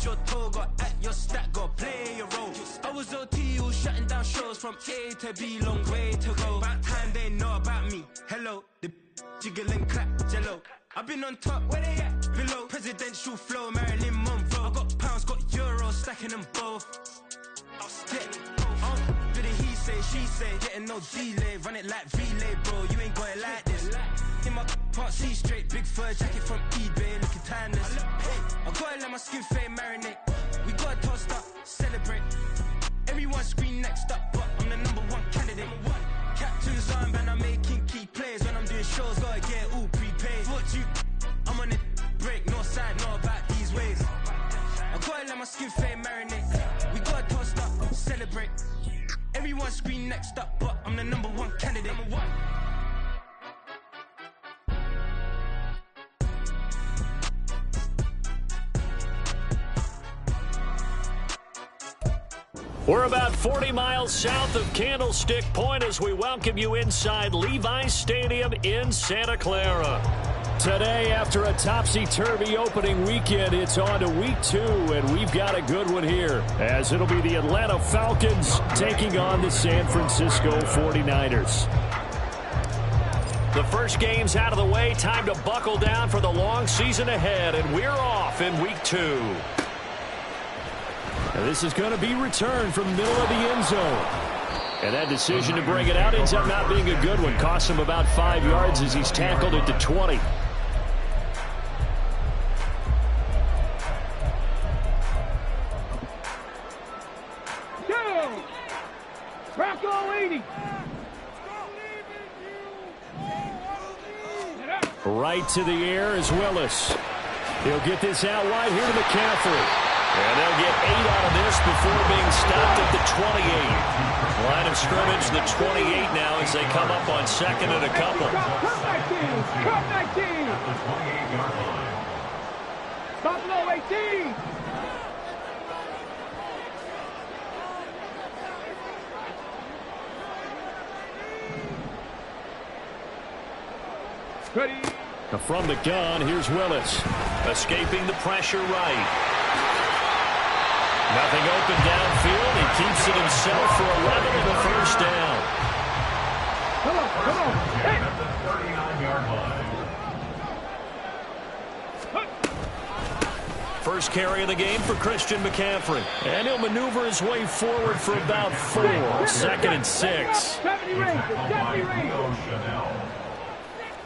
It's your toe, got at your stack, got play your role. I was OT, all shutting down shows from A to B, long way to go. About time they know about me. Hello, the jiggle and clap, jello. I've been on top, where they at? Below, presidential flow, Marilyn Monroe. I got pounds, got euros, stacking them both. I'll stick. Did it he say, she say, getting no delay, run it like relay, bro. You ain't got it like this. In my can't see straight, big fur jacket from eBay, looking timeless. I gotta let my skin fade marinate. We gotta toast up, celebrate. Everyone scream next up, but I'm the #1 candidate. Captain's armband, I'm making key plays. When I'm doing shows, gotta get all prepaid. What you, I'm on it, break, no side, know about these ways. I gotta let my skin fade marinate. We gotta toast up, celebrate. Everyone scream next up, but I'm the #1 candidate. We're about 40 miles south of Candlestick Point as we welcome you inside Levi's Stadium in Santa Clara. Today, after a topsy-turvy opening weekend, it's on to week 2, and we've got a good one here, as it'll be the Atlanta Falcons taking on the San Francisco 49ers. The first game's out of the way, time to buckle down for the long season ahead, and we're off in week 2. Now this is going to be returned from the middle of the end zone. And that decision to bring it out ends up not being a good one. Costs him about 5 yards as he's tackled at the 20. Right to the air is Willis. He'll get this out wide here to McCaffrey. And they'll get 8 out of this before being stopped at the 28. Line of scrimmage, the 28 now as they come up on second and a couple. Cut 19! Cut 19! At the 28-yard line. Stop low 18! Ready. From the gun, here's Willis. Escaping the pressure right. Nothing open downfield. He keeps it himself for 11 and the first down. Come on, come on. Hey. At the 39-yard line. First carry of the game for Christian McCaffrey. And he'll maneuver his way forward for about 4. Second and 6. Deputy Ray. Deputy Ray.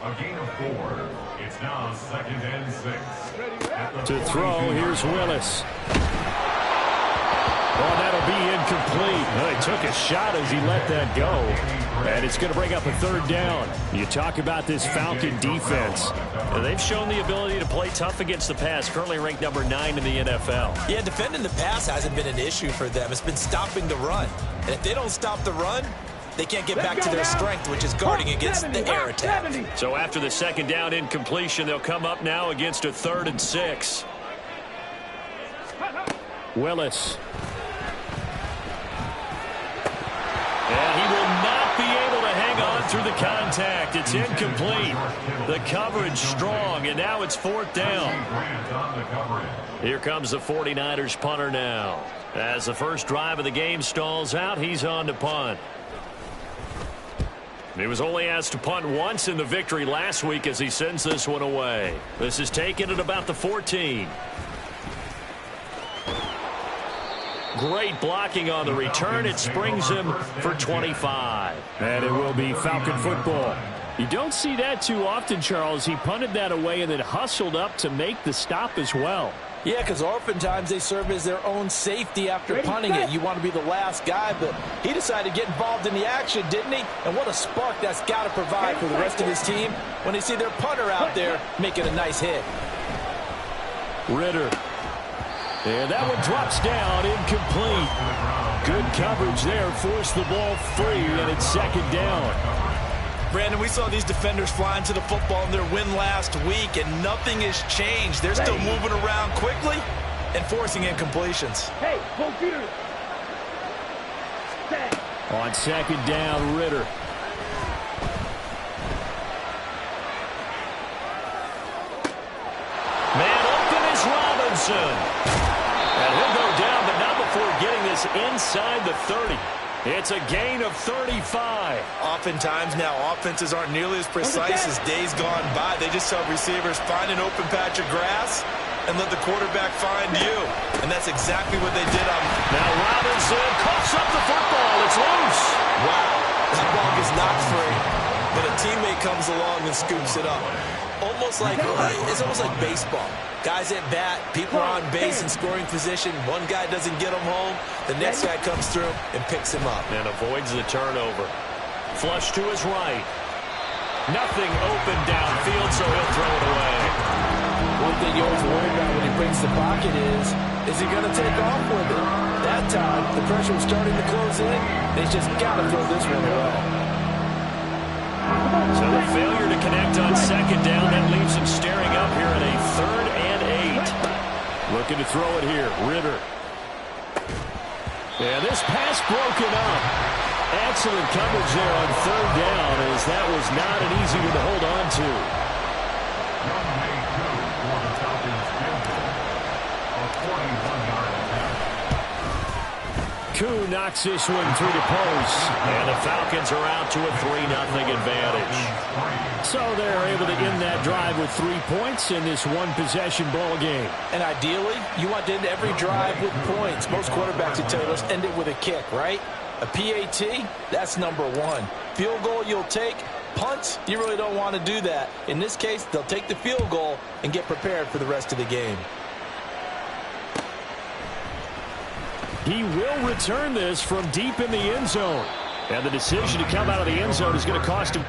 A gain of 4. It's now second and 6. To throw, here's Willis. Oh, that'll be incomplete. Well, he took a shot as he let that go. And it's going to bring up a third down. You talk about this Falcon defense. They've shown the ability to play tough against the pass. Currently ranked number 9 in the NFL. Yeah, defending the pass hasn't been an issue for them. It's been stopping the run. And if they don't stop the run, they can't get back to their strength, which is guarding against the air attack. So after the second down incompletion, they'll come up now against a 3rd and 6. Willis. And he will not be able to hang on through the contact. It's incomplete. The coverage strong, and now it's 4th down. Here comes the 49ers punter now. As the first drive of the game stalls out, he's on to punt. He was only asked to punt once in the victory last week as he sends this one away. This is taken at about the 14. Great blocking on the return. It springs him for 25. And it will be Falcon football. You don't see that too often, Charles. He punted that away and then hustled up to make the stop as well. Yeah, because oftentimes they serve as their own safety after punting it. You want to be the last guy, but he decided to get involved in the action, didn't he? And what a spark that's got to provide for the rest of his team when they see their punter out there making a nice hit. Ritter. And that one drops down, incomplete. Good coverage there, forced the ball free, and it's 2nd down. Brandon, we saw these defenders flying to the football in their win last week, and nothing has changed. They're still moving around quickly and forcing incompletions. Hey, computer. On 2nd down, Ritter. Man open is Robinson. this inside the 30. It's a gain of 35. Oftentimes now, offenses aren't nearly as precise as days gone by. They just tell receivers, find an open patch of grass and let the quarterback find you. And that's exactly what they did on. Now Robinson coughs up the football. It's loose. Wow, that ball gets knocked free, but a teammate comes along and scoops it up. It's almost like baseball. Guys at bat, people are on base in scoring position. One guy doesn't get him home. The next guy comes through and picks him up. And avoids the turnover. Flush to his right. Nothing open downfield, so he'll throw it away. One thing you always worry about when he breaks the pocket is he going to take off with it? That time, the pressure was starting to close in. They just got to throw this one away. So the failure to connect on second down, that leaves him staring up here at a 3rd and 8. Looking to throw it here, Ritter. Yeah, this pass broken up. Excellent coverage there on 3rd down, as that was not an easy one to hold on to. Koo knocks this one through the post, and the Falcons are out to a 3-0 advantage. So they're able to end that drive with 3 points in this one-possession ball game. And ideally, you want to end every drive with points. Most quarterbacks would tell you, let's end it with a kick, right? A PAT, that's number 1. Field goal you'll take. Punts, you really don't want to do that. In this case, they'll take the field goal and get prepared for the rest of the game. He will return this from deep in the end zone. And the decision to come out of the end zone is going to cost him.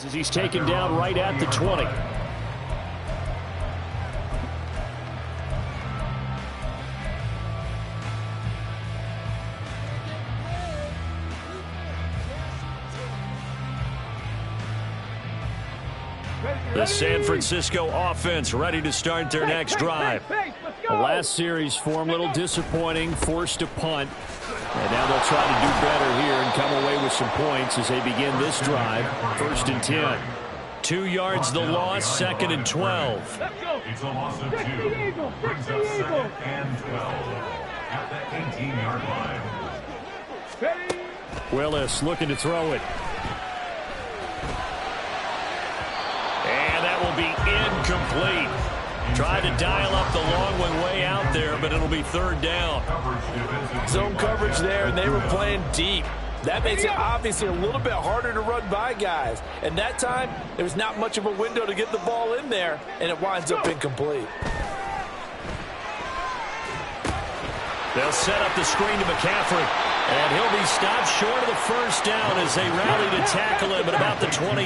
As he's taken down right at the 20. The San Francisco offense ready to start their next drive. The last series form a little disappointing, forced to punt. And now they'll try to do better here and come away with some points as they begin this drive. 1st and 10. 2 yards the loss, 2nd and 12. It's a loss of 2. Brings up 2nd and 12 at the 18-yard line. Willis looking to throw it. And that will be incomplete. Tried to dial up the long one way out there, but it'll be 3rd down. Zone coverage there, and they were playing deep. That makes it obviously a little bit harder to run by guys. And that time, there was not much of a window to get the ball in there, and it winds up incomplete. They'll set up the screen to McCaffrey. And he'll be stopped short of the 1st down as they rally to tackle him at about the 28.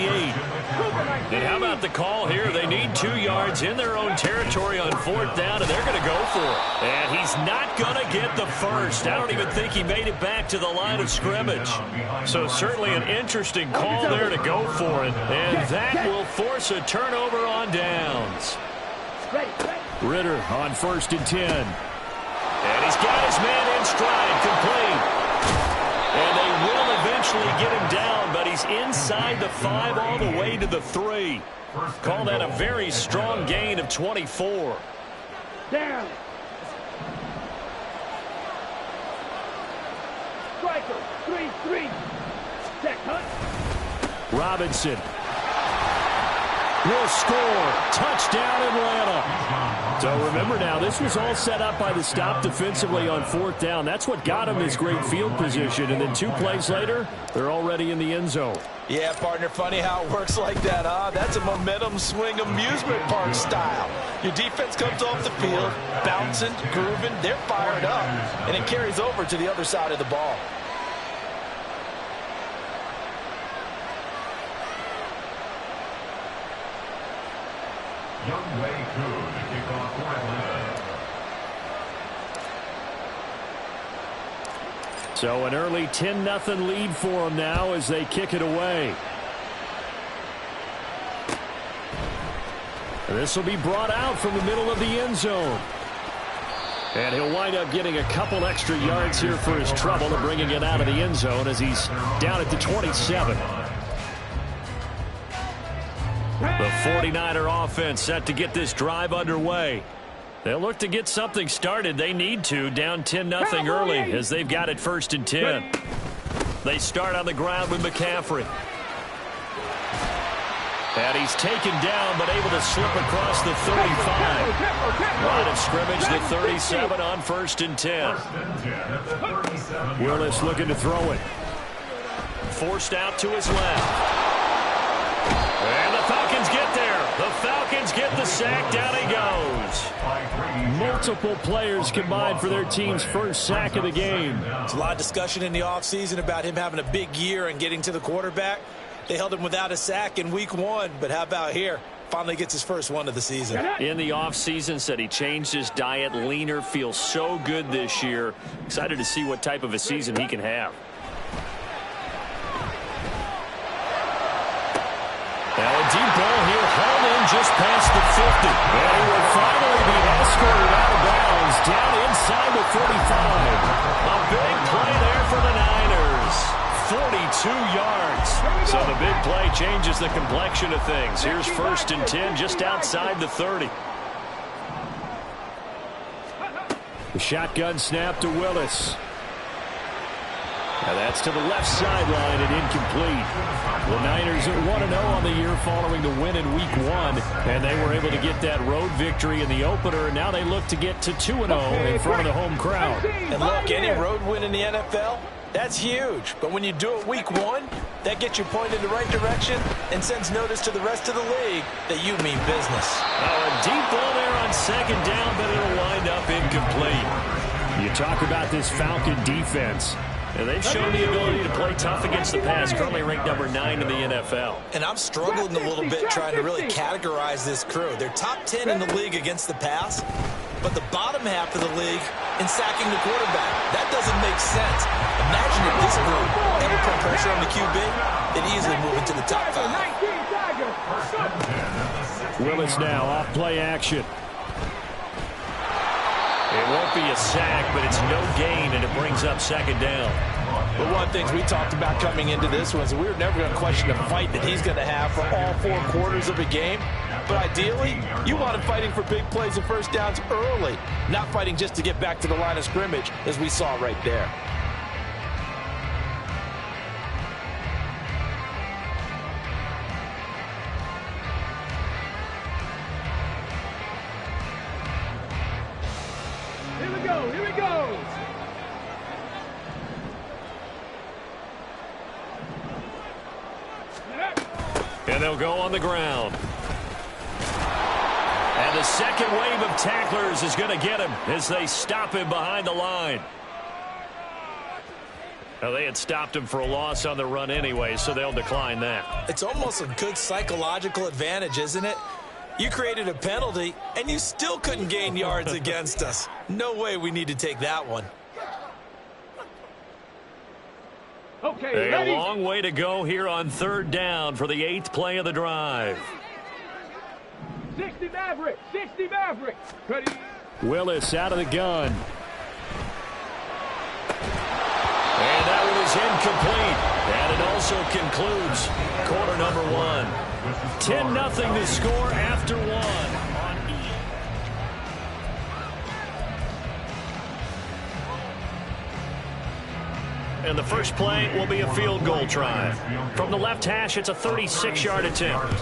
And how about the call here? They need 2 yards in their own territory on 4th down, and they're going to go for it. And he's not going to get the first. I don't even think he made it back to the line of scrimmage. So certainly an interesting call there to go for it. And that will force a turnover on downs. Ritter on 1st and 10. And he's got his man in stride, complete. And they will eventually get him down, but he's inside the 5 all the way to the 3. Call that a very strong gain of 24. Down. Striker, 3-3. Check, Hunt. Robinson. will score. Touchdown, Atlanta. So remember now, this was all set up by the stop defensively on 4th down. That's what got him his great field position. And then 2 plays later, they're already in the end zone. Yeah, partner, funny how it works like that, huh? That's a momentum swing amusement park style. Your defense comes off the field, bouncing, grooving, they're fired up, and it carries over to the other side of the ball. Young Wei Koo to kick off for Atlanta. So an early 10-0 lead for them now as they kick it away. And this will be brought out from the middle of the end zone. And he'll wind up getting a couple extra yards here for his trouble and bringing it out of the end zone as he's down at the 27. The 49er offense set to get this drive underway. They'll look to get something started. They need to, down 10-0 early as they've got it 1st and 10. They start on the ground with McCaffrey. And he's taken down but able to slip across the 35. Line of scrimmage, the 37 on 1st and 10. Willis looking to throw it. Forced out to his left. And the Falcons get there. The Falcons get the sack. Down he goes. Multiple players combined for their team's first sack of the game. There's a lot of discussion in the offseason about him having a big year and getting to the quarterback. They held him without a sack in week 1, but how about here? Finally gets his first one of the season. In the offseason, said he changed his diet, leaner, feels so good this year. Excited to see what type of a season he can have. Now a deep ball here, hauled in just past the 50. And he will finally be escorted out of bounds, down inside the 45. A big play there for the Niners. 42 yards. So the big play changes the complexion of things. Here's 1st and 10 just outside the 30. The shotgun snap to Willis. Now that's to the left sideline and incomplete. The Niners are 1-0 on the year following the win in week 1. And they were able to get that road victory in the opener. And now they look to get to 2-0 in front of the home crowd. And look, any road win in the NFL, that's huge. But when you do it week 1, that gets you pointed in the right direction and sends notice to the rest of the league that you mean business. Oh, a deep ball there on 2nd down, but it'll wind up incomplete. You talk about this Falcon defense. And they've shown the ability to play tough against the pass, currently ranked number 9 in the NFL. And I'm struggling a little bit trying to really categorize this crew. They're top 10 in the league against the pass, but the bottom half of the league in sacking the quarterback. That doesn't make sense. Imagine if this group ever put pressure on the QB, they'd easily move into the top 5. Willis now off play action. It won't be a sack, but it's no gain, and it brings up 2nd down. But one of the things we talked about coming into this was we were never going to question the fight that he's going to have for all 4 quarters of a game. But ideally, you want him fighting for big plays and 1st downs early, not fighting just to get back to the line of scrimmage, as we saw right there. Here we go. And they'll go on the ground. And the second wave of tacklers is going to get him as they stop him behind the line. Now, they had stopped him for a loss on the run anyway, so they'll decline that. It's almost a good psychological advantage, isn't it? You created a penalty, and you still couldn't gain yards against us. No way we need to take that one. Okay, a long way to go here on 3rd down for the 8th play of the drive. 60 Maverick, 60 Maverick. Ready. Willis out of the gun. And that one is incomplete. And it also concludes quarter number 1. 10-0 to score after 1 on E. And the first play will be a field goal try. From the left hash, it's a 36-yard attempt.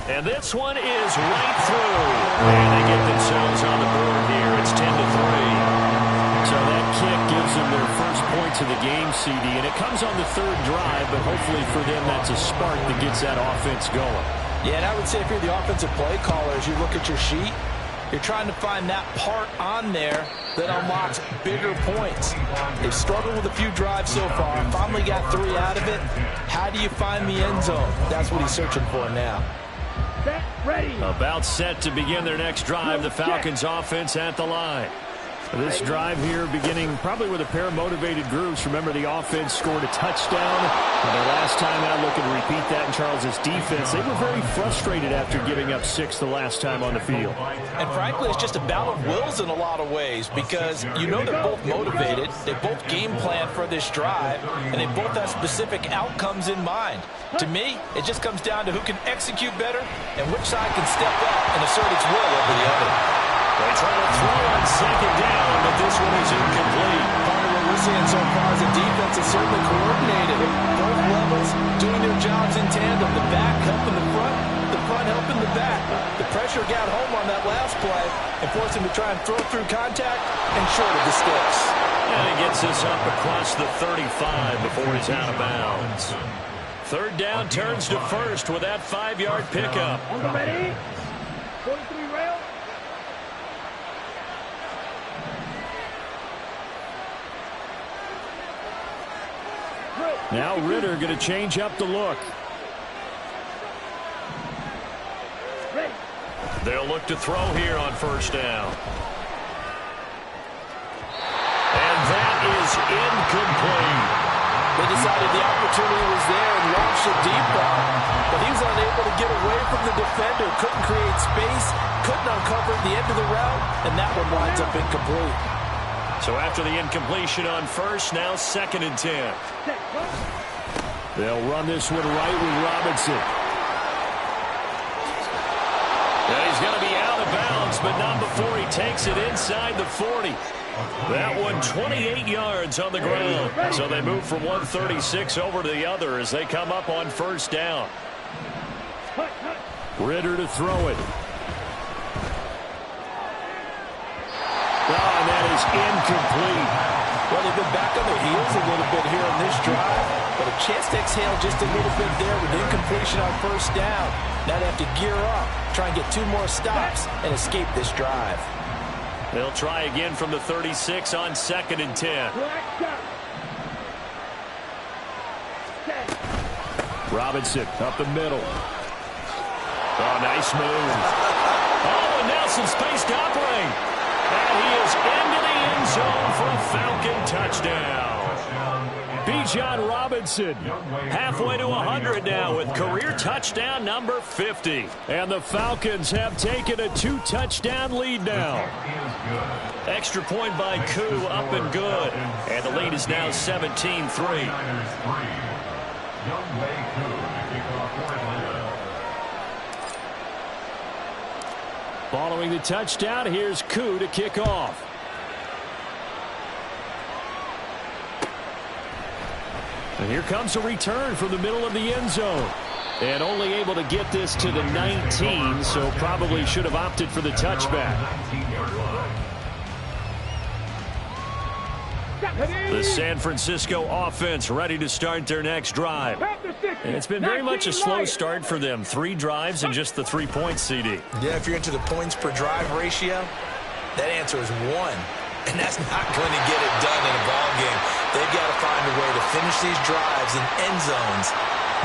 And this one is right through. And they get themselves on the board here. It's 10-3. So that kick gives them their first points of the game, CD. And it comes on the third drive, but hopefully for them that's a spark that gets that offense going. Yeah, and I would say if you're the offensive play caller, as you look at your sheet, you're trying to find that part on there that unlocks bigger points. They've struggled with a few drives so far. Finally got 3 out of it. How do you find the end zone? That's what he's searching for now. Set, ready. About set to begin their next drive. The Falcons offense at the line. This drive here beginning probably with a pair of motivated groups. Remember, the offense scored a touchdown. And the last time out, looking to repeat that in Charles' defense. They were very frustrated after giving up 6 the last time on the field. And frankly, it's just a battle of wills in a lot of ways because you know they're both motivated. They both game plan for this drive, and they both have specific outcomes in mind. To me, it just comes down to who can execute better and which side can step up and assert its will over the other. They try to throw on second down, but this one is incomplete. Part of what we're seeing so far is the defense is certainly coordinated. Both levels doing their jobs in tandem. The back helping the front helping the back. The pressure got home on that last play and forced him to try and throw through contact and short of the sticks. And he gets this up across the 35 before he's out of bounds. Third down turns to first with that 5-yard pickup. Ready? 43 rail. Now Ritter going to change up the look. They'll look to throw here on first down. And that is incomplete. They decided the opportunity was there and launched a deep ball, but he was unable to get away from the defender, couldn't create space, couldn't uncover the end of the route, and that one winds up incomplete. So after the incompletion on first, now 2nd and 10. They'll run this one right with Robinson. And he's going to be out of bounds, but not before he takes it inside the 40. That one 28 yards on the ground. So they move from 136 over to the other as they come up on first down. Ritter to throw it. And that is incomplete. Well, they've been back on their heels a little bit here on this drive, but a chance to exhale just a little bit there with incompletion on first down. Now they have to gear up, try and get 2 more stops, and escape this drive. They'll try again from the 36 on 2nd and 10. Robinson up the middle. Oh, nice move. Oh, and now some space to operate. And he is into the end zone for a Falcon touchdown. Bijan Robinson halfway to 100 now with career touchdown number 50. And the Falcons have taken a 2-touchdown lead now. Extra point by Koo, up and good. And the lead is now 17-3. Following the touchdown, here's Koo to kick off. And here comes a return from the middle of the end zone. And only able to get this to the 19, so probably should have opted for the touchback. The San Francisco offense ready to start their next drive. And it's been very much a slow start for them. 3 drives and just the 3 points, CD. Yeah, if you're into the points per drive ratio, that answer is 1. And that's not going to get it done in a ball game. They've got to find a way to finish these drives in end zones,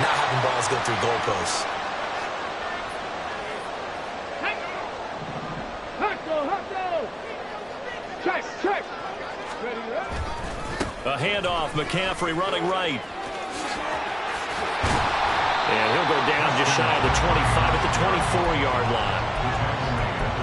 not having balls go through goalposts. Check. A handoff, McCaffrey running right. And he'll go down just shy of the 25 at the 24-yard line.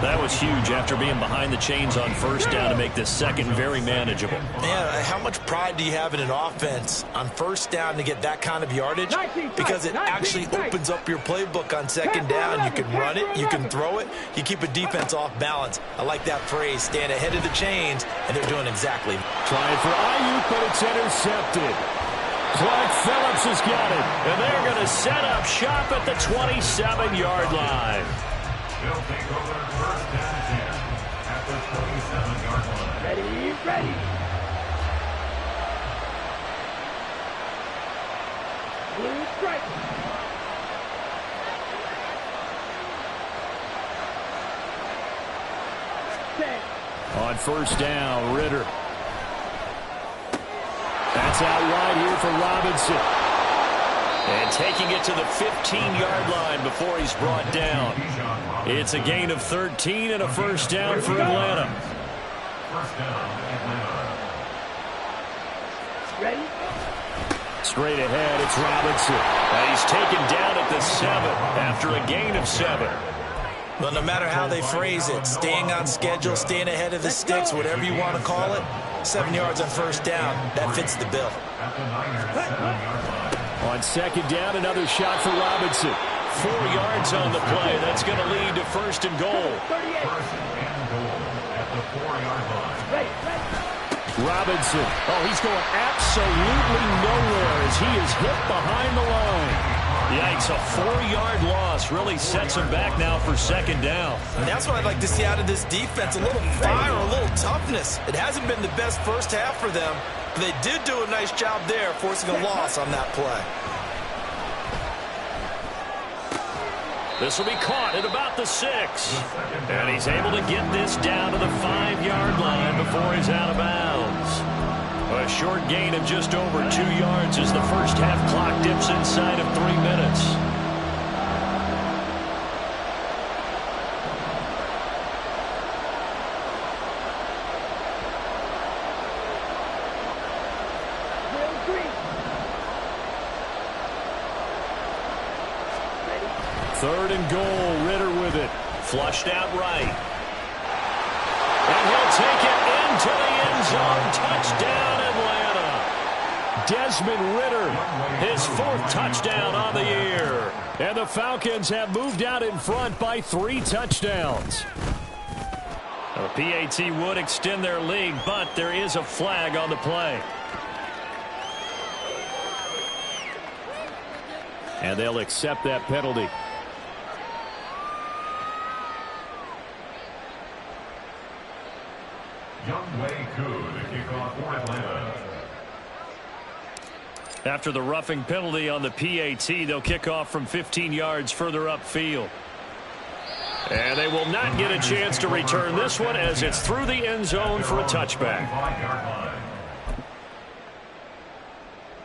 That was huge after being behind the chains on first down to make this second very manageable. Yeah, how much pride do you have in an offense on first down to get that kind of yardage? Because it actually opens up your playbook on second down. You can run it, you can throw it, you keep a defense off balance. I like that phrase, stand ahead of the chains, and they're doing exactly. Trying for Ayuk, but it's intercepted. Clark Phillips has got it, and they're going to set up shop at the 27-yard line. They'll take over first down and 10 at the 27-yard line. Ready. Blue stripe. Set. On first down, Ritter. That's out wide here for Robinson. And taking it to the 15-yard line before he's brought down. It's a gain of 13 and a first down for Atlanta. First down, Atlanta. Ready. Straight ahead, it's Robinson. And he's taken down at the 7 after a gain of 7. Well, no matter how they phrase it, staying on schedule, staying ahead of the sticks, whatever you want to call it, 7 yards on first down, that fits the bill. At the Niners 7-yard line. On second down, another shot for Robinson. 4 yards on the play. That's going to lead to first and goal. 38. First and goal at the 4-yard line. Ready. Robinson. Oh, he's going absolutely nowhere as he is hit behind the line. Yikes, a 4-yard loss really sets him back now for second down. And that's what I'd like to see out of this defense, a little fire, a little toughness. It hasn't been the best first half for them, but they did do a nice job there forcing a loss on that play. This will be caught at about the 6. And he's able to get this down to the 5-yard line before he's out of bounds. A short gain of just over 2 yards as the first half clock dips inside of 3 minutes. Third and goal, Ritter with it. Flushed out right. And he'll take it into the end zone. Touchdown, Atlanta. Desmond Ritter, his 4th touchdown on the year. And the Falcons have moved out in front by 3 touchdowns. The PAT would extend their lead, but there is a flag on the play. And they'll accept that penalty. Younghoe Koo to kick off for Atlanta. After the roughing penalty on the PAT, they'll kick off from 15 yards further upfield. And they will not get a chance to return this one as it's through the end zone for a touchback.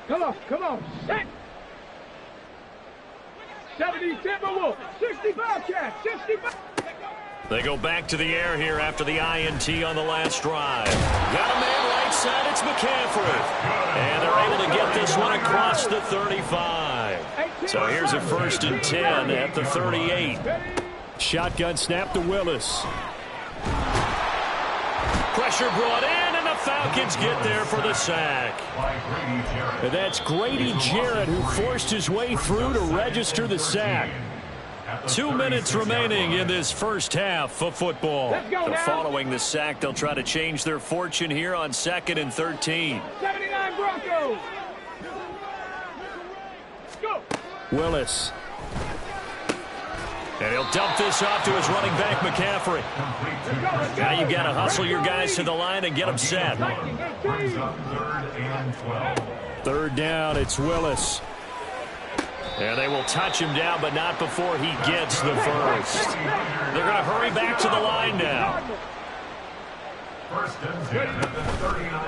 Come on. Set. 70 Timberwolves. 65 Cats. 65. They go back to the air here after the INT on the last drive. Got a man right side, it's McCaffrey. And they're able to get this one across the 35. So here's a 1st and 10 at the 38. Shotgun snap to Willis. Pressure brought in, and the Falcons get there for the sack. And that's Grady Jarrett who forced his way through to register the sack. 2 minutes remaining in this first half of football. Following the sack, they'll try to change their fortune here on 2nd and 13. 79 Broncos. Go. Willis. And he'll dump this off to his running back, McCaffrey. Now you've got to hustle your guys to the line and get them set. 3rd down, it's Willis. And they will touch him down, but not before he gets the first. They're going to hurry back to the line now.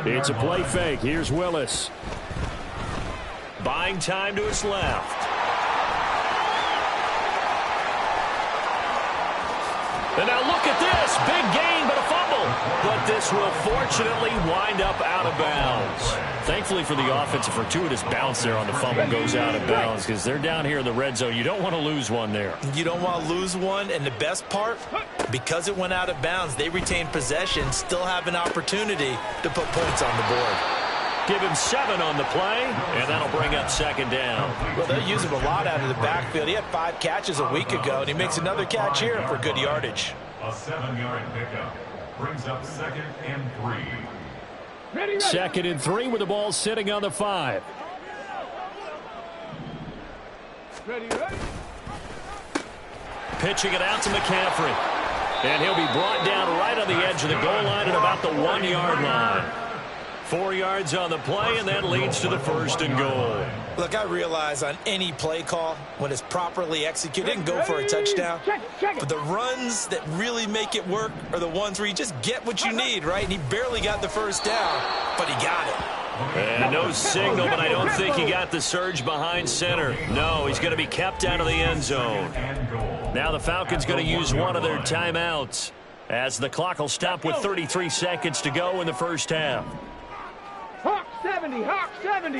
It's a play fake. Here's Willis. Buying time to his left. And now look at this. Big gain, but a fumble. But this will fortunately wind up out of bounds. Thankfully for the offense, a fortuitous bounce there on the fumble goes out of bounds because they're down here in the red zone. You don't want to lose one there. You don't want to lose one, and the best part, because it went out of bounds, they retain possession, still have an opportunity to put points on the board. Give him 7 on the play, and that'll bring up 2nd down. Well, they'll use him a lot out of the backfield. He had 5 catches a week ago, and he makes another catch here for good yardage. A 7-yard pickup brings up 2nd and 3. 2nd and 3 with the ball sitting on the 5. Ready. Pitching it out to McCaffrey. And he'll be brought down right on the edge of the goal line at about the 1-yard line. 4 yards on the play, and that leads to the 1st and goal. Look, I realize on any play call, when it's properly executed, it can go for a touchdown. But the runs that really make it work are the ones where you just get what you need, right? And he barely got the 1st down, but he got it. And no signal, but I don't think he got the surge behind center. No, he's going to be kept out of the end zone. Now the Falcons going to use one of their timeouts as the clock will stop with 33 seconds to go in the first half. Hawk 70, Hawk 70.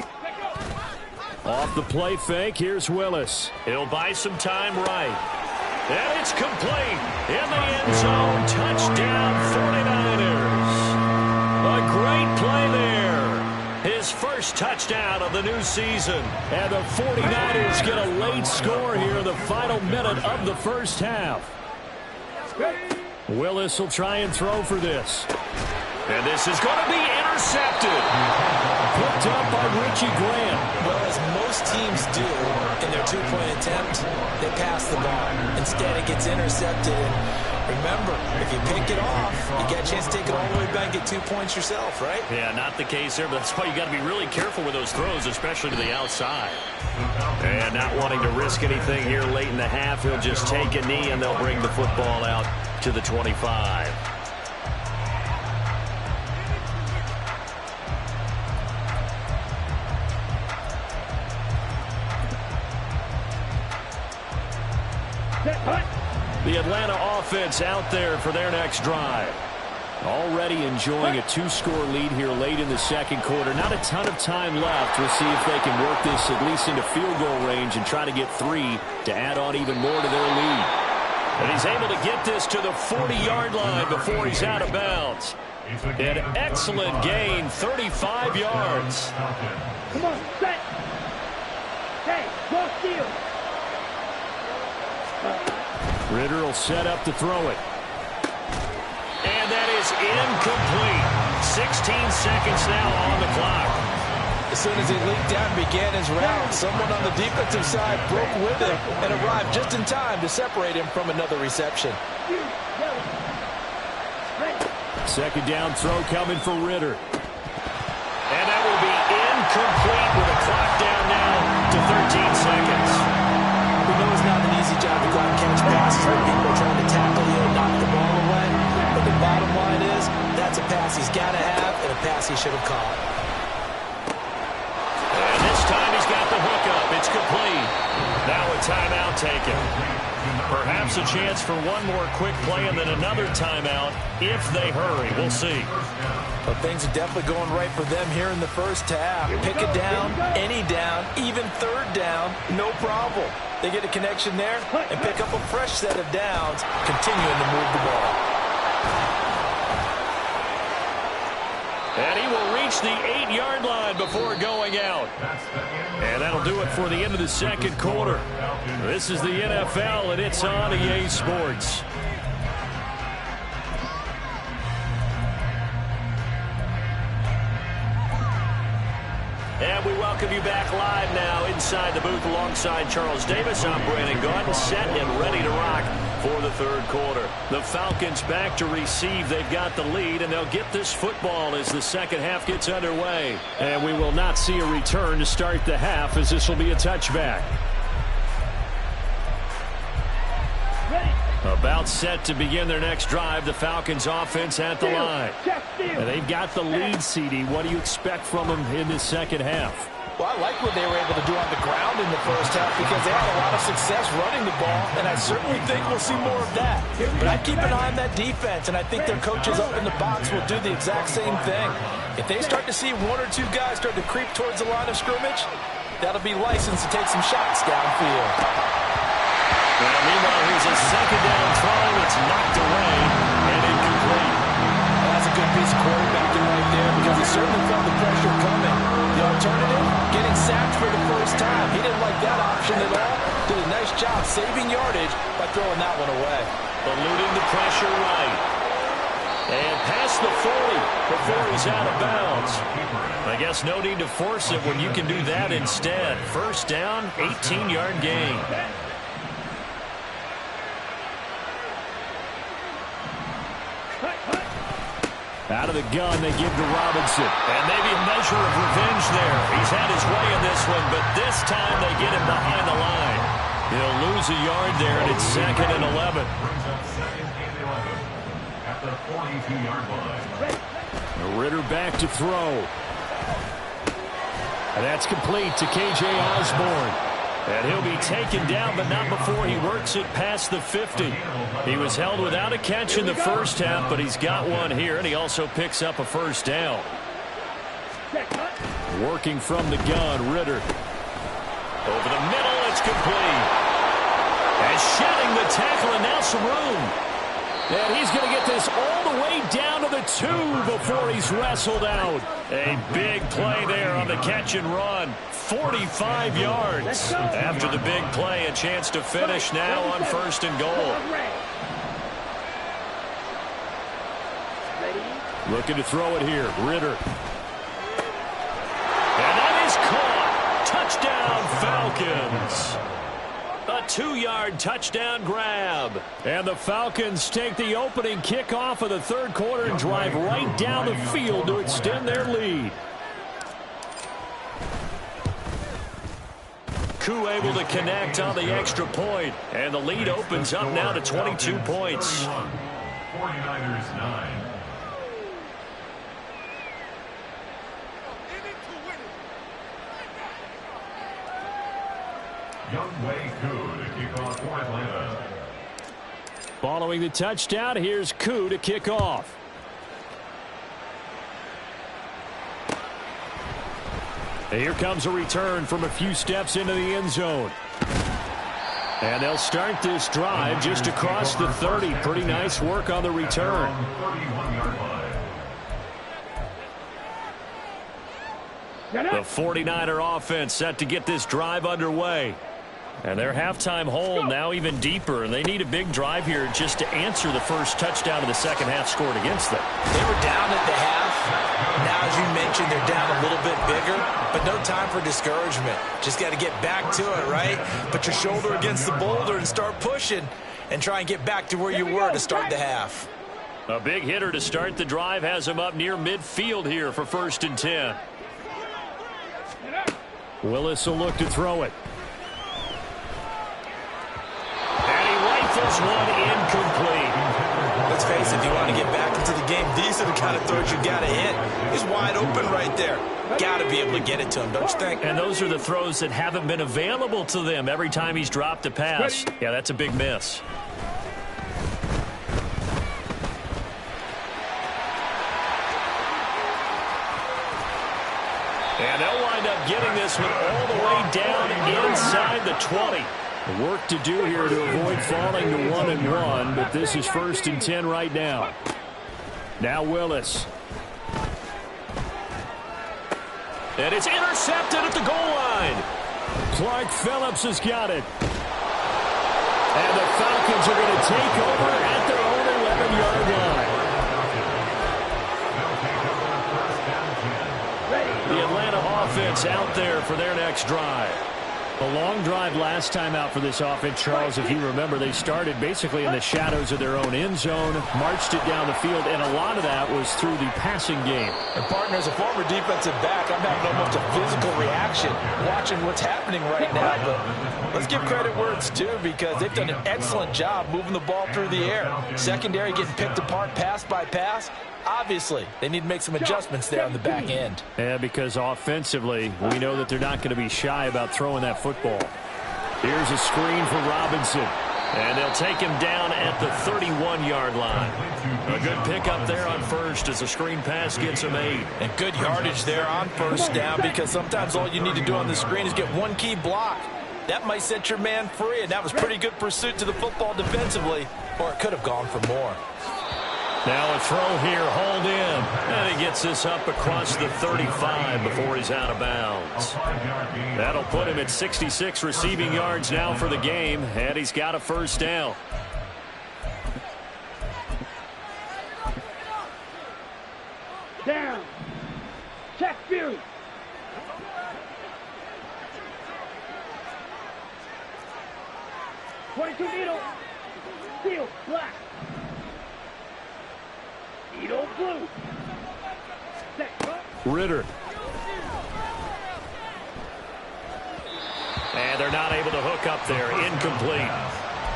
Off the play fake, here's Willis. He'll buy some time right. And it's complete. In the end zone, touchdown 49ers. A great play there. His first touchdown of the new season. And the 49ers get a late score here in the final minute of the first half. Willis will try and throw for this. And this is going to be intercepted. Picked up by Richie Grant. Well, as most teams do in their two-point attempt, they pass the ball. Instead, it gets intercepted. And remember, if you pick it off, you get a chance to take it all the way back and get 2 points yourself, right? Yeah, not the case there, but that's why you got to be really careful with those throws, especially to the outside. And not wanting to risk anything here late in the half, he'll just take a knee and they'll bring the football out to the 25. The Atlanta offense out there for their next drive. Already enjoying a 2-score lead here late in the second quarter. Not a ton of time left. We'll see if they can work this at least into field goal range and try to get 3 to add on even more to their lead. And he's able to get this to the 40-yard line before he's out of bounds. An excellent gain, 35 yards. Come on, set. Hey, go steal. Ritter will set up to throw it. And that is incomplete. 16 seconds now on the clock. As soon as he leaped down and began his route, someone on the defensive side broke with him and arrived just in time to separate him from another reception. Second down throw coming for Ritter. And that will be incomplete with a clock down now to 13 seconds. We know it's not an easy job to go out and catch passes when people are trying to tackle you and knock the ball away. But the bottom line is, that's a pass he's got to have and a pass he should have caught. And this time he's got the hook up. It's complete. Now a timeout taken. Perhaps a chance for one more quick play and then another timeout if they hurry. We'll see. But things are definitely going right for them here in the first half. Pick it down, any down, even third down, no problem. They get a connection there and pick up a fresh set of downs, continuing to move the ball. And he will reach the 8-yard line before going out. And that'll do it for the end of the second quarter. This is the NFL, and it's on EA Sports. And we welcome you back live now inside the booth alongside Charles Davis. I'm Brandon Gaudin, set and ready to rock for the third quarter. The Falcons back to receive. They've got the lead, and they'll get this football as the second half gets underway. And we will not see a return to start the half, as this will be a touchback. About set to begin their next drive. The Falcons offense at the line. And they've got the lead, CD. What do you expect from them in this second half? Well, I like what they were able to do on the ground in the first half because they had a lot of success running the ball, and I certainly think we'll see more of that. But I'd keep an eye on that defense, and I think their coaches up in the box will do the exact same thing. If they start to see one or two guys start to creep towards the line of scrimmage, that'll be licensed to take some shots downfield. Well, meanwhile, here's a second down throw. It's knocked away and incomplete. That's a good piece of quarterbacking right there because he certainly felt the pressure coming. The alternative, getting sacked for the first time. He didn't like that option at all. Did a nice job saving yardage by throwing that one away. Eluding the pressure right. And pass past the 40 before he's out of bounds. I guess no need to force it when you can do that instead. First down, 18-yard gain. Out of the gun, they give to Robinson. And maybe a measure of revenge there. He's had his way in this one, but this time they get him behind the line. He'll lose a yard there, and it's 2nd and 11. Brings up 2nd and 11 at the 42-yard line. Ritter back to throw. And that's complete to K.J. Osborne. And he'll be taken down, but not before he works it past the 50. He was held without a catch in the first half, but he's got one here, and he also picks up a first down. Working from the gun, Ritter. Over the middle, it's complete. And shedding the tackle, and now some room. And he's going to get this all the way down to the 2 before he's wrestled out. A big play there on the catch and run. 45 yards. After the big play, a chance to finish now on 1st and goal. Looking to throw it here. Ritter. And that is caught. Touchdown, Falcons. A 2-yard touchdown grab. And the Falcons take the opening kickoff of the 3rd quarter and drive right down the field to extend their lead. Koo able to connect on the extra point. And the lead opens up now to 22 points. 49ers 9. Younghoe Koo to kick off for Atlanta. Following the touchdown, here's Koo to kick off. And here comes a return from a few steps into the end zone. And they'll start this drive just across the 30. Pretty nice work on the return. 31-yard line. The 49er offense set to get this drive underway. And their halftime hole now even deeper, and they need a big drive here just to answer the first touchdown of the second half scored against them. They were down at the half. Now, as you mentioned, they're down a little bit bigger, but no time for discouragement. Just got to get back to it, right? Put your shoulder against the boulder and start pushing and try and get back to where you were to start the half. A big hitter to start the drive has him up near midfield here for 1st and 10. Willis will look to throw it. This one incomplete. Let's face it, if you want to get back into the game, these are the kind of throws you got to hit. He's wide open right there. Got to be able to get it to him, don't you think? And those are the throws that haven't been available to them every time he's dropped a pass. Yeah, that's a big miss. And they'll wind up getting this one all the way down inside the 20. Work to do here to avoid falling to 1-and-1, but this is 1st and 10 right now. Now Willis. And it's intercepted at the goal line. Clark Phillips has got it. And the Falcons are going to take over at their own 11-yard line. The Atlanta offense out there for their next drive. A long drive last time out for this offense, Charles. If you remember, they started basically in the shadows of their own end zone, marched it down the field, and a lot of that was through the passing game. And, partner, as a former defensive back, I'm having almost a physical reaction watching what's happening right now. But let's give credit where it's due, because they've done an excellent job moving the ball through the air. Secondary getting picked apart pass by pass. Obviously, they need to make some adjustments there on the back end. Yeah, because offensively, we know that they're not going to be shy about throwing that football. Here's a screen for Robinson. And they'll take him down at the 31-yard line. A good pickup there on first as the screen pass gets him 8. And good yardage there on first down, because sometimes all you need to do on the screen is get one key block. That might set your man free, and that was pretty good pursuit to the football defensively, or it could have gone for more. Now a throw here, hauled in. And he gets this up across the 35 before he's out of bounds. That'll put him at 66 receiving yards now for the game, and he's got a first down. down. Check Fury. .22 needle. Steel, black. Needle, blue. Set, go. Ritter. And they're not able to hook up there. Incomplete.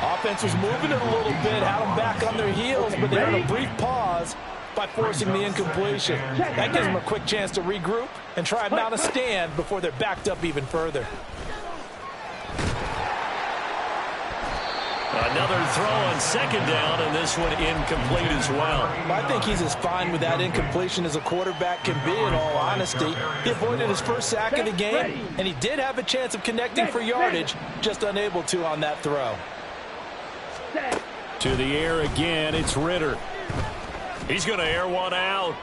Offense was moving it a little bit, had them back on their heels, but they had a brief pause by forcing the incompletion. That gives them a quick chance to regroup and try and mount a stand before they're backed up even further. Another throw on second down, and this one incomplete as well. I think he's as fine with that incompletion as a quarterback can be, in all honesty. He avoided his first sack of the game, and he did have a chance of connecting for yardage, just unable to on that throw. To the air again, it's Ritter. He's going to air one out.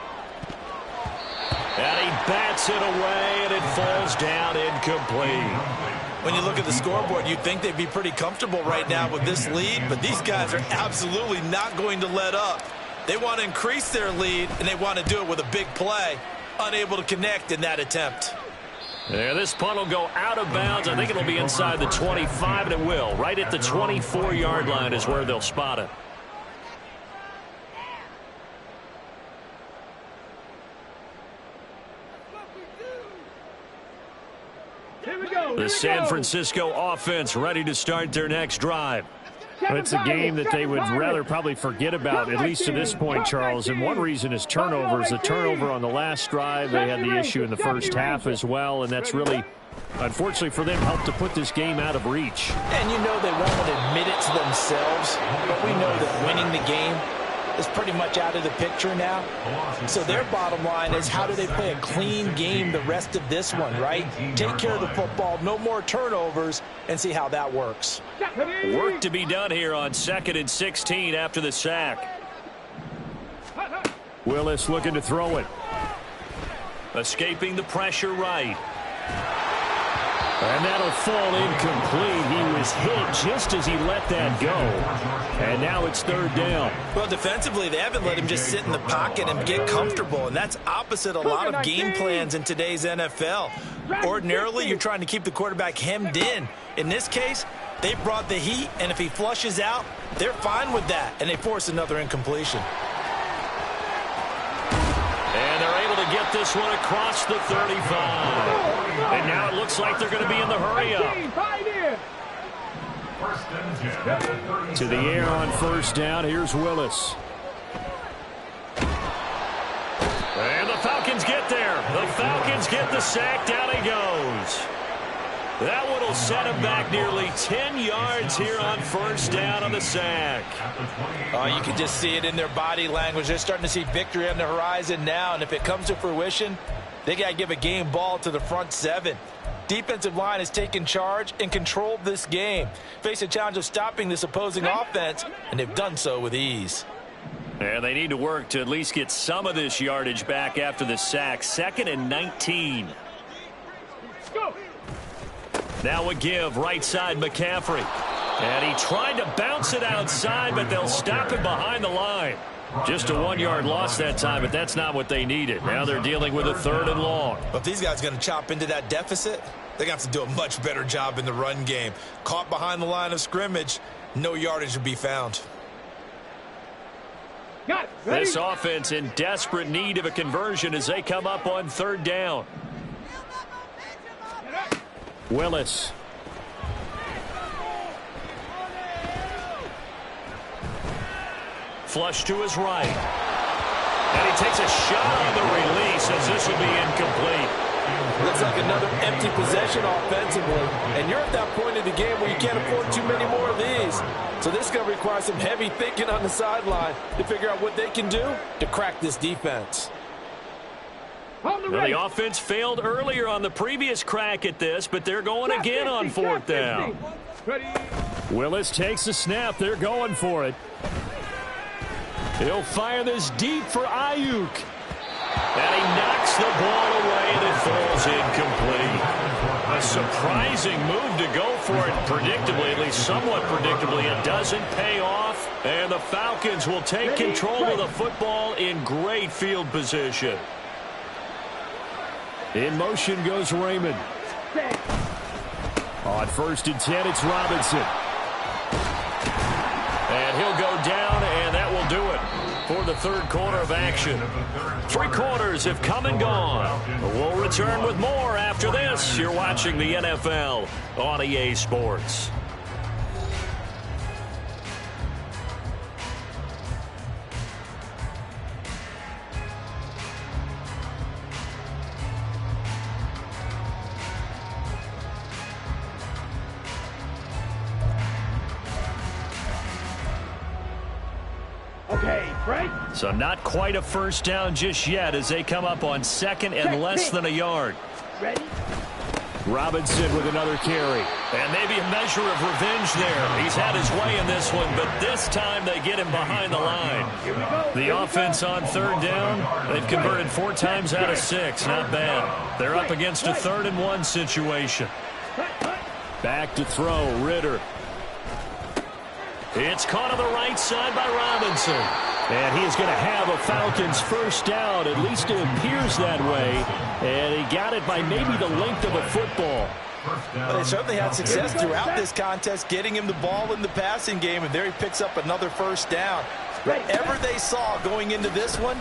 And he bats it away, and it falls down incomplete. When you look at the scoreboard, you'd think they'd be pretty comfortable right now with this lead, but these guys are absolutely not going to let up. They want to increase their lead, and they want to do it with a big play. Unable to connect in that attempt. Yeah, this punt will go out of bounds. I think it'll be inside the 25, and it will. Right at the 24-yard line is where they'll spot it. The San Francisco offense ready to start their next drive. It's a game that they would rather probably forget about, at least to this point, Charles. And one reason is turnovers. The turnover on the last drive, they had the issue in the first half as well, and that's really, unfortunately for them, helped to put this game out of reach. And you know they won't admit it to themselves, but we know that winning the game is pretty much out of the picture now. So their bottom line is, how do they play a clean game the rest of this one, right? Take care of the football, no more turnovers, and see how that works. Work to be done here on 2nd and 16 after the sack. Willis looking to throw it. Escaping the pressure right. And that'll fall incomplete. He was hit just as he let that go. And now it's 3rd down. Well, defensively, they haven't let him just sit in the pocket and get comfortable, and that's opposite a lot of game plans in today's NFL. Ordinarily, you're trying to keep the quarterback hemmed in. In this case, they brought the heat, and if he flushes out, they're fine with that, and they force another incompletion. And they're able to get this one across the 35. And now it looks like they're going to be in the hurry-up. To the air on 1st down. Here's Willis. And the Falcons get there. The Falcons get the sack. Down he goes. That one will set him back nearly 10 yards here on 1st down on the sack. Oh, you can just see it in their body language. They're starting to see victory on the horizon now, and if it comes to fruition, they got to give a game ball to the front 7. Defensive line has taken charge and controlled this game. Face a challenge of stopping this opposing offense, and they've done so with ease. And they need to work to at least get some of this yardage back after the sack. 2nd and 19. Go. Now a give, right side McCaffrey. And he tried to bounce it outside, but they'll stop him behind the line. Just a 1-yard loss that time, but that's not what they needed. Now they're dealing with a 3rd and long. But if these guys are going to chop into that deficit, they're going to have to do a much better job in the run game. Caught behind the line of scrimmage, no yardage to be found. This offense in desperate need of a conversion as they come up on 3rd down. Willis. Flush to his right. And he takes a shot on the release as this will be incomplete. Looks like another empty possession offensively. And you're at that point in the game where you can't afford too many more of these. So this is going to require some heavy thinking on the sideline to figure out what they can do to crack this defense. Now, the offense failed earlier on the previous crack at this, but they're going again on 4th down. Willis takes the snap. They're going for it. He'll fire this deep for Ayuk. And he knocks the ball away, and it falls incomplete. A surprising move to go for it predictably, at least somewhat predictably. It doesn't pay off, and the Falcons will take control of the football in great field position. In motion goes Raymond. On 1st and 10, it's Robinson. And he'll go down, and that will do it for the third quarter of action. 3 quarters have come and gone. We'll return with more after this. You're watching the NFL on EA Sports. So not quite a first down just yet as they come up on 2nd and less than a yard. Ready? Robinson with another carry. And maybe a measure of revenge there. He's had his way in this one, but this time they get him behind the line. The offense on 3rd down, they've converted 4 times out of 6. Not bad. They're up against a 3rd and 1 situation. Back to throw, Ritter. It's caught on the right side by Robinson. And he is going to have a Falcons first down. At least it appears that way. And he got it by maybe the length of a football. Well, they certainly had success throughout this contest, getting him the ball in the passing game. And there he picks up another first down. Whatever they saw going into this one,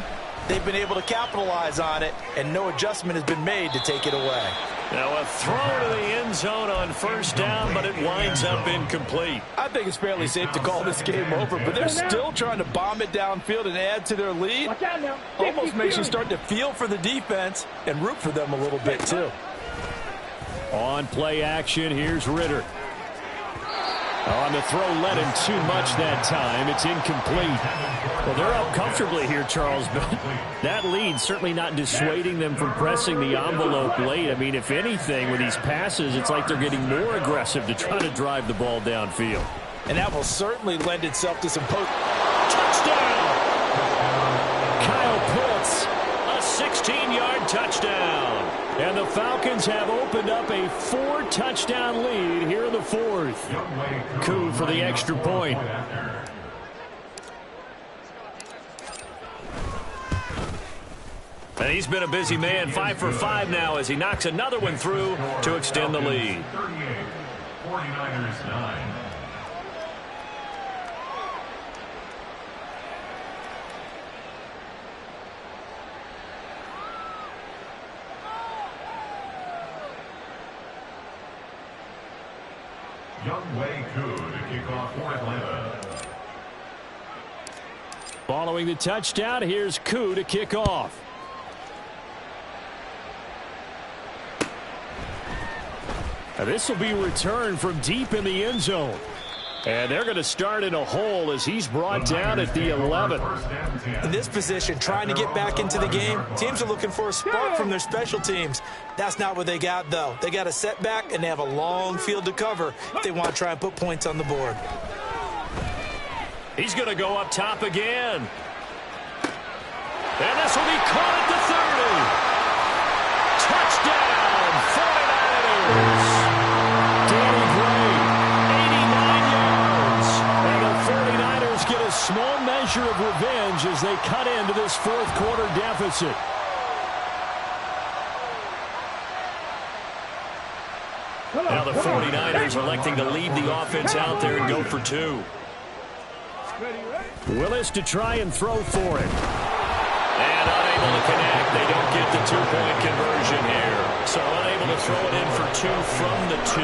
they've been able to capitalize on it. And no adjustment has been made to take it away. Now a throw to the end zone on first down, but it winds up incomplete. I think it's fairly safe to call this game over, but they're still trying to bomb it downfield and add to their lead. Almost makes you start to feel for the defense and root for them a little bit too. On play action, here's Ritter. On the throw, led him too much that time. It's incomplete. Well, they're up comfortably here, Charles, but that lead certainly not dissuading them from pressing the envelope late. I mean, if anything, with these passes, it's like they're getting more aggressive to try to drive the ball downfield. And that will certainly lend itself to some post. Touchdown! Kyle Pitts, a 16-yard touchdown. And the Falcons have opened up a 4-touchdown lead here in the 4th. Koo for the extra point. And he's been a busy man, 5 for 5 now as he knocks another one through to extend the lead. 49ers 9. Younghoe Koo to kick off for Atlanta. Following the touchdown, here's Koo to kick off. Now this will be returned from deep in the end zone. And they're going to start in a hole as he's brought down at the 11. In this position, trying to get back into the game, teams are looking for a spark from their special teams. That's not what they got, though. They got a setback, and they have a long field to cover if they want to try and put points on the board. He's going to go up top again. And this will be caught at the 30. Touchdown, 49ers. Danny Gray, 89 yards. And the 49ers get a small measure of revenge as they cut into this 4th quarter deficit. Now the 49ers electing to leave the offense out there and go for 2. Willis to try and throw for it. And unable to connect. They don't get the 2-point conversion here. So unable to throw it in for 2 from the 2.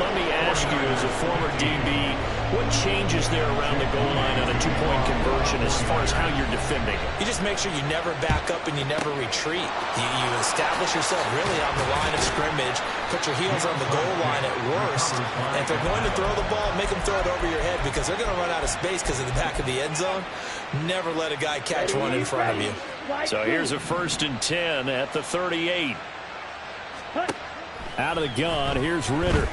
Let me ask you, as a former DB, what changes there around the goal line on a 2-point conversion as far as how you're defending? You just make sure you never back up and you never retreat. You establish yourself really on the line of scrimmage, put your heels on the goal line at worst, and if they're going to throw the ball, make them throw it over your head because they're going to run out of space because of the back of the end zone. Never let a guy catch one in front of you. So here's a 1st and 10 at the 38. Out of the gun, here's Ritter.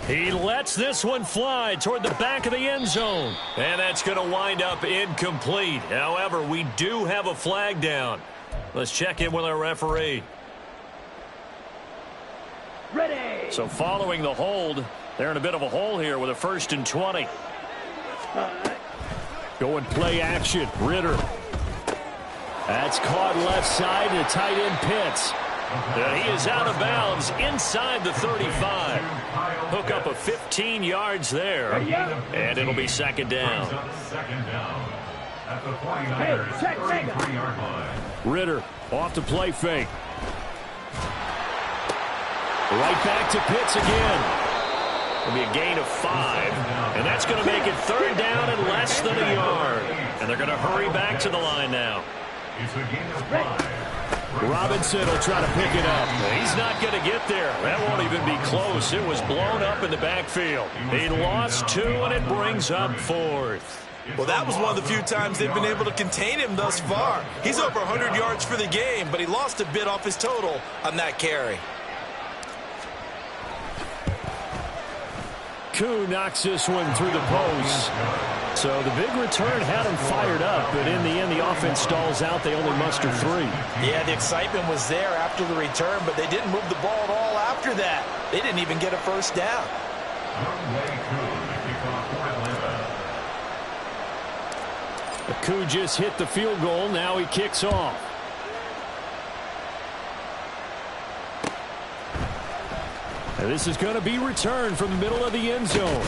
He lets this one fly toward the back of the end zone. And that's going to wind up incomplete. However, we do have a flag down. Let's check in with our referee. Ready. So following the hold, they're in a bit of a hole here with a 1st and 20. Go and play action. Ritter. That's caught left side to tight end Pitts. And he is out of bounds inside the 35. Hook up a 15 yards there. And it'll be second down. Ritter off the play fake. Right back to Pitts again. It'll be a gain of 5. And that's going to make it third down and less than a yard. And they're going to hurry back to the line now. It's a gain of 5. Robinson will try to pick it up. He's not going to get there. That won't even be close. It was blown up in the backfield. He lost 2, and it brings up 4th. Well, that was one of the few times they've been able to contain him thus far. He's over 100 yards for the game, but he lost a bit off his total on that carry. Koo knocks this one through the post. So the big return had him fired up, but in the end, the offense stalls out. They only muster 3. Yeah, the excitement was there after the return, but they didn't move the ball at all after that. They didn't even get a first down. Koo just hit the field goal. Now he kicks off. And this is going to be returned from the middle of the end zone.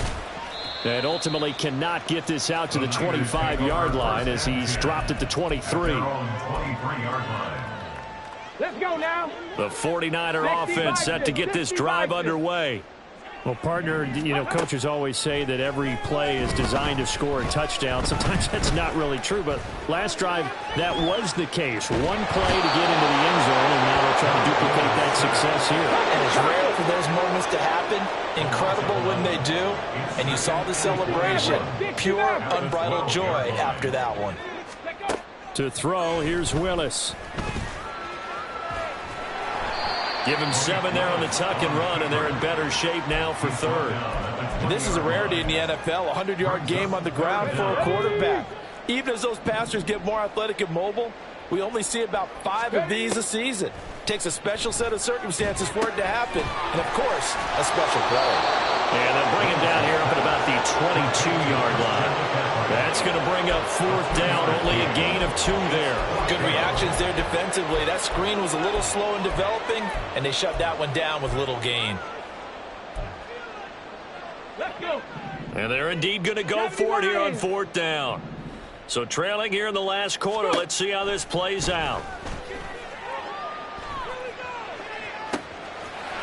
And ultimately cannot get this out to the 25-yard line as he's dropped at the 23. Let's go now. The 49er offense set to get this drive underway. Well, partner, coaches always say that every play is designed to score a touchdown. Sometimes that's not really true, but last drive, that was the case. One play to get into the end zone, and now they'll try to duplicate that success here. And it's rare for those moments to happen. Incredible when they do. And you saw the celebration. Pure, unbridled joy after that one. To throw, here's Willis. Give him 7 there on the tuck and run, and they're in better shape now for third. And this is a rarity in the NFL, a 100-yard game on the ground for a quarterback. Even as those passers get more athletic and mobile, we only see about 5 of these a season. It takes a special set of circumstances for it to happen, and, of course, a special play. And they'll bring him down here up at about the 22-yard line. That's going to bring up 4th down, only a gain of 2 there. Good reactions there defensively. That screen was a little slow in developing, and they shut that one down with little gain. Let's go. And they're indeed going to go for it here on 4th down. So trailing here in the last quarter, let's see how this plays out.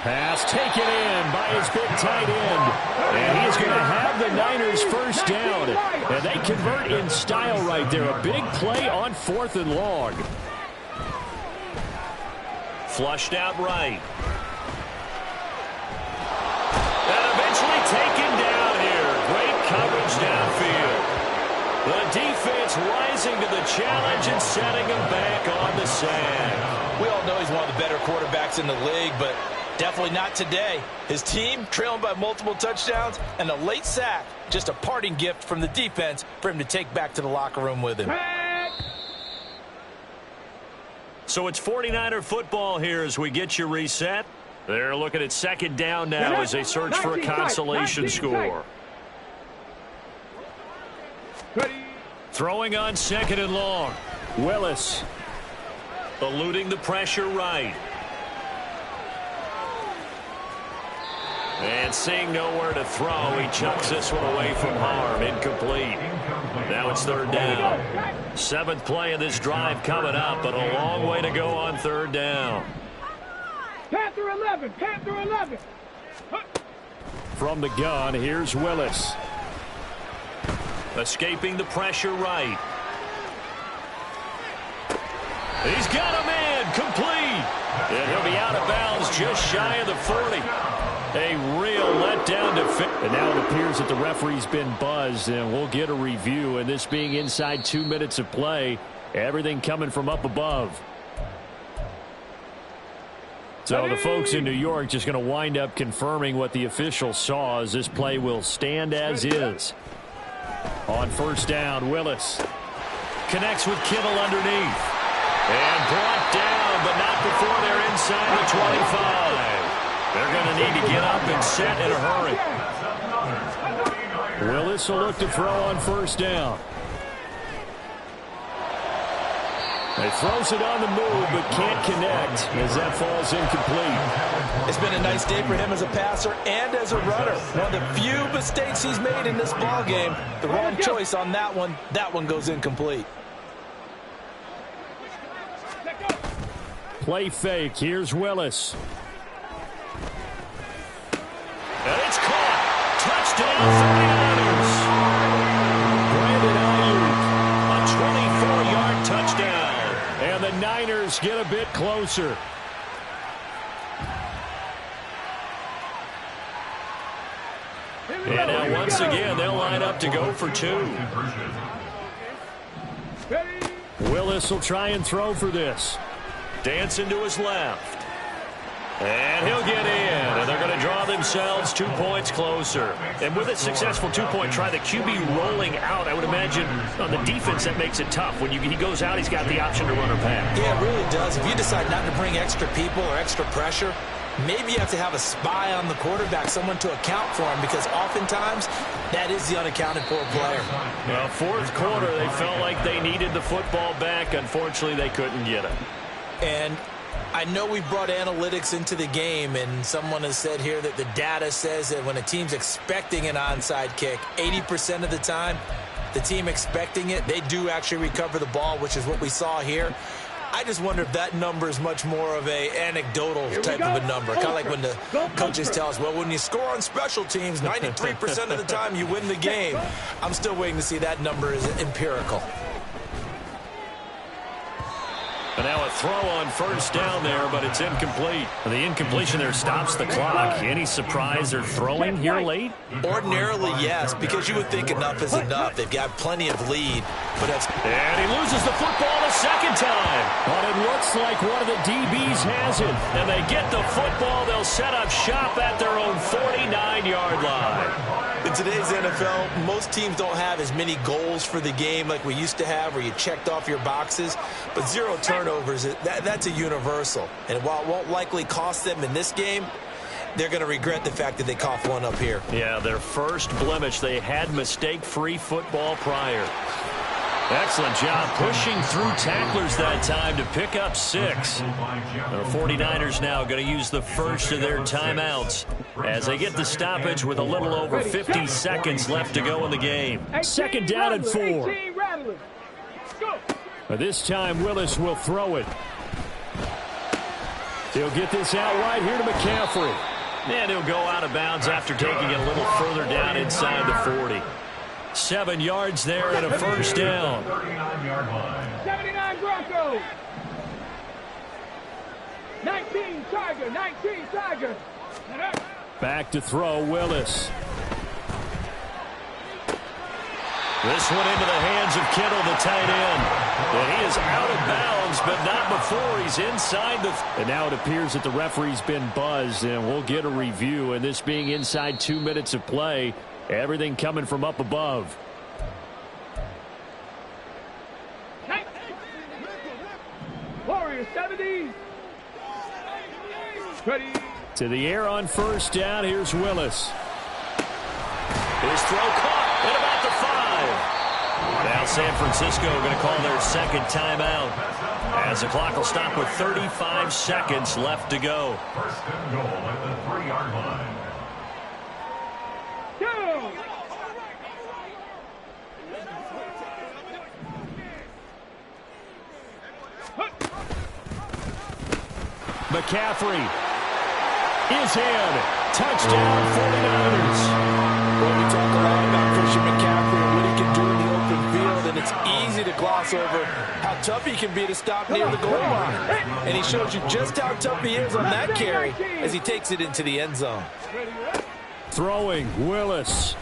Pass taken in by his big tight end. And he's going to have the Niners first down. And they convert in style right there. A big play on 4th and long. Flushed out right. And eventually taken down here. Great coverage downfield. The defense rising to the challenge and setting him back on the sack. We all know he's one of the better quarterbacks in the league, but definitely not today. His team trailing by multiple touchdowns and a late sack. Just a parting gift from the defense for him to take back to the locker room with him. So it's 49er football here as we get you reset. They're looking at second down now as they search for a consolation score. Throwing on 2nd and long. Willis eluding the pressure right. And seeing nowhere to throw, he chucks this one away from harm. Incomplete. Now it's 3rd down. 7th play of this drive coming up, but a long way to go on 3rd down. Panther 11, Panther 11. From the gun, here's Willis. Escaping the pressure right. He's got a man, complete. And he'll be out of bounds just shy of the 40. A real letdown to fit. And now it appears that the referee's been buzzed, and we'll get a review. And this being inside 2 minutes of play, everything coming from up above. So the folks in New York just going to wind up confirming what the official saw as this play will stand as is. On 1st down, Willis connects with Kittle underneath. And brought down, but not before they're inside the 25. They're going to need to get up and set in a hurry. Willis will look to throw on 1st down. He throws it on the move, but can't connect as that falls incomplete. It's been a nice day for him as a passer and as a runner. One of the few mistakes he's made in this ball game. The wrong choice on that one. That one goes incomplete. Play fake. Here's Willis. And it's caught. Touchdown 49ers. Brandon Ayuk, a 24-yard touchdown. And the Niners get a bit closer. And now once again, they'll line up to go for two. Willis will try and throw for this. Dancing to his left. And he'll get in, and they're going to draw themselves 2 points closer. And with a successful two-point try, the QB rolling out, I would imagine on the defense that makes it tough. When he goes out, he's got the option to run or pass. Yeah, it really does. If you decide not to bring extra people or extra pressure, maybe you have to have a spy on the quarterback, someone to account for him, because oftentimes that is the unaccounted for player. Well, fourth quarter, they felt like they needed the football back. Unfortunately, they couldn't get it. And I know we brought analytics into the game, and someone has said here that the data says that when a team's expecting an onside kick, 80% of the time, the team expecting it, they do actually recover the ball, which is what we saw here. I just wonder if that number is much more of a anecdotal type of a number. Kind of like when the coaches tell us, well, when you score on special teams, 93% of the time you win the game. I'm still waiting to see that number is empirical. And now a throw on first down there, but it's incomplete. The incompletion there stops the clock. Any surprise they're throwing here late? Ordinarily, yes, because you would think enough is enough. They've got plenty of lead. But that's... And he loses the football the second time. But it looks like one of the DBs has it. And they get the football. They'll set up shop at their own 49-yard line. In today's NFL, most teams don't have as many goals for the game like we used to have, where you checked off your boxes. But 0 turnovers, that's a universal. And while it won't likely cost them in this game, they're going to regret the fact that they coughed one up here. Yeah, their first blemish. They had mistake-free football prior. Excellent job pushing through tacklers that time to pick up 6. The 49ers now going to use the first of their timeouts as they get the stoppage with a little over 50 seconds left to go in the game. Second down and 4. This time Willis will throw it. He'll get this out right here to McCaffrey. And he'll go out of bounds after taking it a little further down inside the 40. 7 yards there and a first down. 79 Broncos. 19 Tiger. 19 Tiger. Back to throw, Willis. This one into the hands of Kittle, the tight end. And he is out of bounds, but not before he's inside the... And now it appears that the referee's been buzzed, and we'll get a review. And this being inside 2 minutes of play, everything coming from up above. Warriors 70. Ready. To the air on first down. Here's Willis. His throw caught at about the 5. Now San Francisco going to call their second timeout as the clock will stop with 35 seconds left to go. First and goal at the 3-yard line. McCaffrey is in. Touchdown 49ers. Well, we talk a lot about Christian McCaffrey and what he can do in the open field, and it's easy to gloss over how tough he can be to stop near the goal line. And he shows you just how tough he is on that carry as he takes it into the end zone. Throwing, Willis.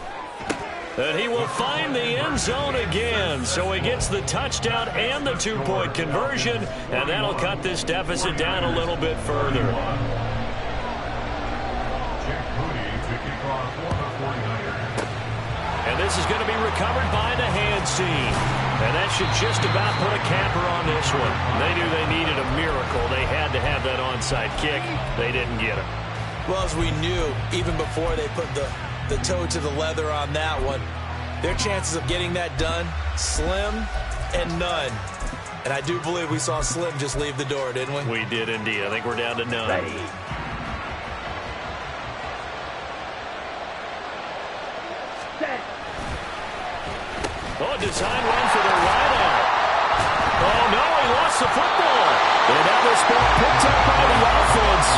And he will find the end zone again. So he gets the touchdown and the 2-point conversion, and that'll cut this deficit down a little bit further. And this is going to be recovered by the hands team. And that should just about put a capper on this one. They knew they needed a miracle. They had to have that onside kick. They didn't get it. Well, as we knew, even before they put the toe to the leather on that one, their chances of getting that done, slim and none. And I do believe we saw Slim just leave the door, didn't we? We did indeed. I think we're down to 9. Ready. Set. Oh, design run for the wideout. Oh, no, he lost the football. And that was ball picked up by the offense.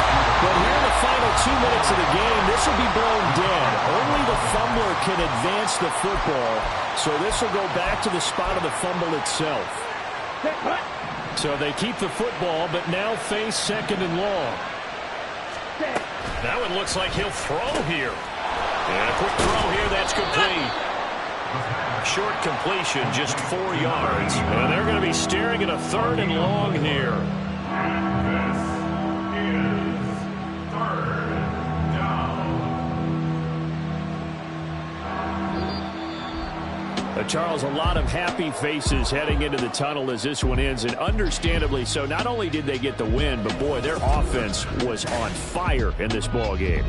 But here in the final 2 minutes of the game, this will be blown dead. Only the fumbler can advance the football. So this will go back to the spot of the fumble itself. Set. Cut. So they keep the football, but now face 2nd and long. Set. That one looks like he'll throw here. And a quick throw here, that's complete. Short completion, just 4 yards. And they're going to be staring at a 3rd and long here. And this is 3rd down. Charles, a lot of happy faces heading into the tunnel as this one ends, and understandably so. Not only did they get the win, but boy, their offense was on fire in this ball game.